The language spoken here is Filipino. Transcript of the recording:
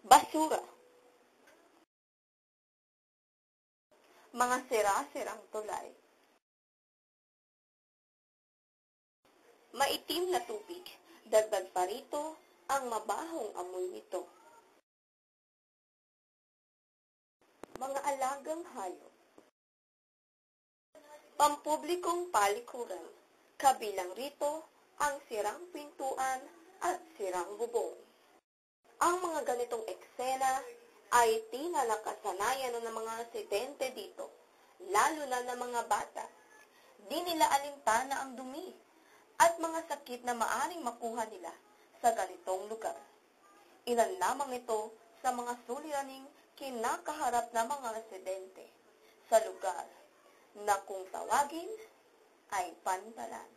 basura, mga sira-sirang tulay, maitim na tubig, dagdag pa rito ang mabahong amoy nito. Mga alagang hayop, pampublikong palikuran, kabilang rito ang sirang pintuan at sirang bubong. Ang mga ganitong eksena ay tila nakasanayan na ng mga residente dito, lalo na ng mga bata. Di nila alintana ang dumi at mga sakit na maaring makuha nila sa ganitong lugar. Ilan lamang ito sa mga suliraning kinakaharap ng mga residente sa lugar na kung tawagin ay pantalan.